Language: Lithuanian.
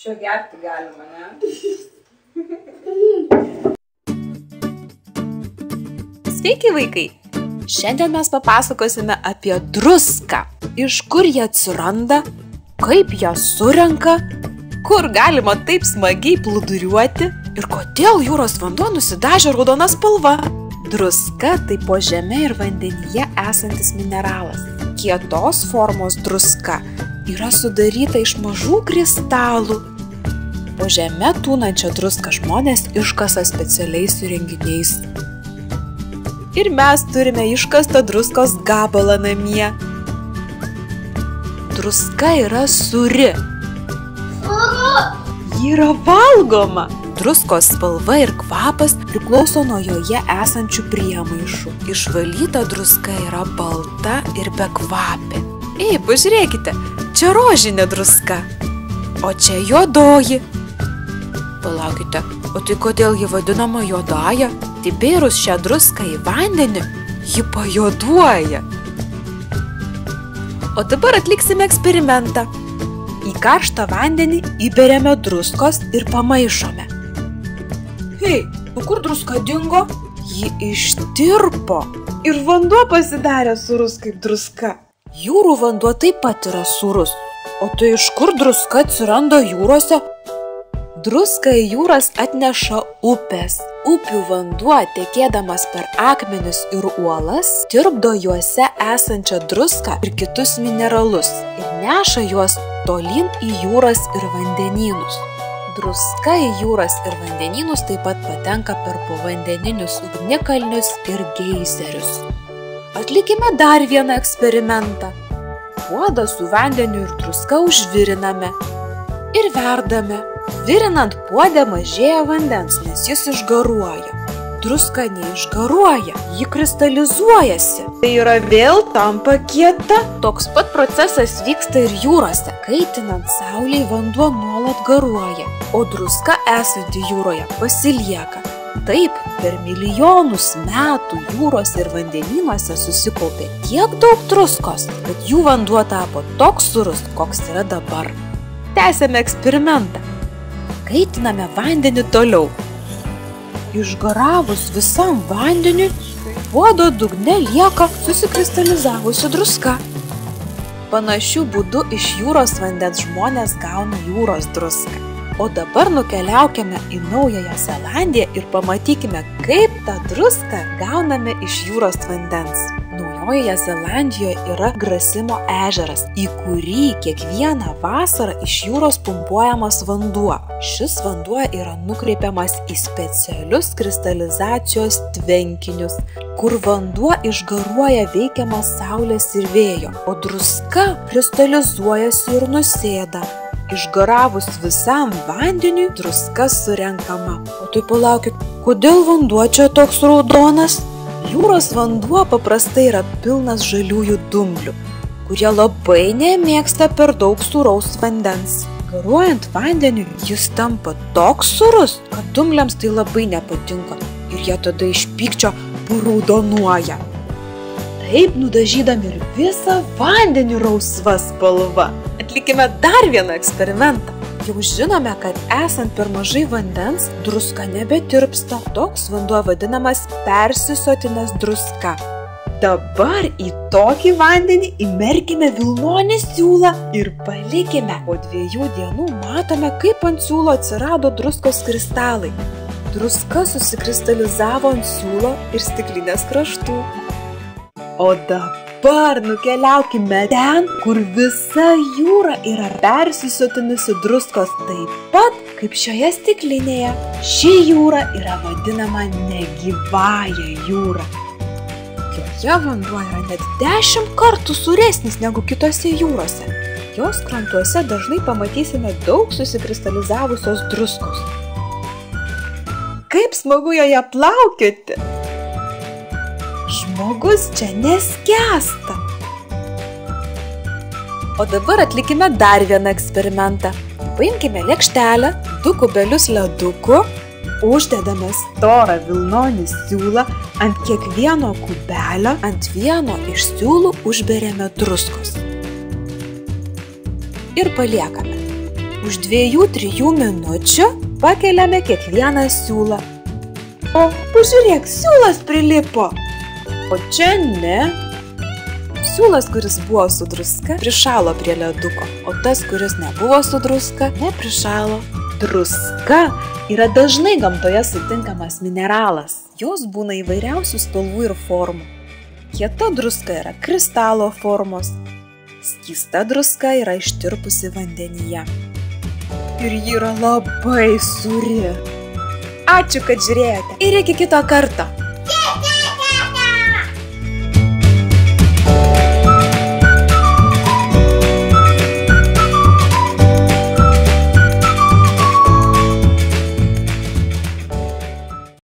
Šio gerti galima, ne? Sveiki, vaikai! Šiandien mes papasakosime apie druską. Iš kur jie atsiranda, kaip ją surenka, kur galima taip smagiai plūduriuoti ir kodėl jūros vanduo nusidažė raudona spalva. Druska tai po žeme ir vandenyje esantis mineralas. Kietos formos druska yra sudaryta iš mažų kristalų. Po žeme tūnančią druską žmonės iškasa specialiais įrenginiais. Ir mes turime iškastą druskos gabalą namie. Druska yra sūri. Ji yra valgoma. Druskos spalva ir kvapas priklauso nuo joje esančių priemaišų. Išvalyta druska yra balta ir bekvapė. Ei, pažiūrėkite, čia rožinė druska, o čia juodoji. Palaukite, o tai kodėl ji vadinama juodąja? Įbėrus šią druską į vandenį, ji pajuoduoja. O dabar atliksime eksperimentą. Į karštą vandenį įberiame druskos ir pamaišome. Hei, kur druska dingo? Ji ištirpo ir vanduo pasidarė sūrus kaip druska. Jūrų vanduo taip pat yra sūrus. O tai iš kur druska atsiranda jūrose? Druską į jūras atneša upės. Upių vanduo, tekėdamas per akmenis ir uolas, tirpdo juose esančią druską ir kitus mineralus ir neša juos tolyn į jūras ir vandenynus. Druska į jūras ir vandenynus taip pat patenka per povandeninius ugnikalnius ir geizerius. Atlikime dar vieną eksperimentą. Puodą su vandeniu ir druska užviriname ir verdame. Virinant puodę mažėja vandens, nes jis išgaruoja. Druska neišgaruoja, ji kristalizuojasi. Tai yra vėl tampa kieta. Toks pat procesas vyksta ir jūrose. Kaitinant saulei vanduo nuolat garuoja, o druska esanti jūroje pasilieka. Taip, per milijonus metų jūros ir vandenynuose susikaupė tiek daug druskos, kad jų vanduo tapo toks sūrus, koks yra dabar. Tęsiame eksperimentą. Kaitiname vandenį toliau. Išgaravus visam vandeniui, puodo dugne lieka susikristalizavusi druska. Panašiu būdu iš jūros vandens žmonės gauna jūros druską. O dabar nukeliaukime į Naująją Zelandiją ir pamatykime, kaip tą druską gauname iš jūros vandens. Naujojoje Zelandijoje yra Grasimo ežeras, į kurį kiekvieną vasarą iš jūros pumpuojamas vanduo. Šis vanduo yra nukreipiamas į specialius kristalizacijos tvenkinius, kur vanduo išgaruoja veikiamas saulės ir vėjo, o druska kristalizuojasi ir nusėda. Išgaravus visam vandeniui, druska surenkama. O tai palaukit, kodėl vanduo čia toks raudonas? Jūros vanduo paprastai yra pilnas žaliųjų dumblių, kurie labai nemėgsta per daug sūraus vandens. Garuojant vandeniui, jis tampa toks sūrus, kad dumbliams tai labai nepatinka ir jie tada iš pykčio paraudonuoja. Taip nudažydami ir visą vandenį rausva spalva. Atlikime dar vieną eksperimentą. Jau žinome, kad esant per mažai vandens, druska nebetirpsta. Toks vanduo vadinamas persisotinęs druska. Dabar į tokį vandenį įmerkime vilnonį siūlą ir palikime. Po 2 dienų matome, kaip ant siūlo atsirado druskos kristalai. Druska susikristalizavo ant siūlo ir stiklinės kraštų. O dabar nukeliaukime ten, kur visa jūra yra persisotinusi druskos taip pat, kaip šioje stiklinėje. Ši jūra yra vadinama negyvąja jūra. Joje vanduo yra net 10 kartų sūresnis negu kitose jūrose. Jos krantuose dažnai pamatysime daug susikristalizavusios druskos. Kaip smagu joje plaukioti! Žmogus čia neskęsta. O dabar atlikime dar vieną eksperimentą. Paimkime lėkštelę, 2 kubelius ledukų, uždedame storą vilnonį siūlą, ant kiekvieno kubelio, ant vieno iš siūlų užberiame druskos. Ir paliekame. Už 2-3 minučių pakeliame kiekvieną siūlą. O, pažiūrėk, siūlas prilipo. O čia ne. Siūlas, kuris buvo su druska, prišalo prie leduko, o tas, kuris nebuvo su druska, neprišalo. Druska yra dažnai gamtoje sutinkamas mineralas. Jos būna įvairiausių spalvų ir formų. Kieta druska yra kristalo formos. Skysta druska yra ištirpusi vandenyje. Ir ji yra labai sūri. Ačiū, kad žiūrėjote. Ir iki kito karto.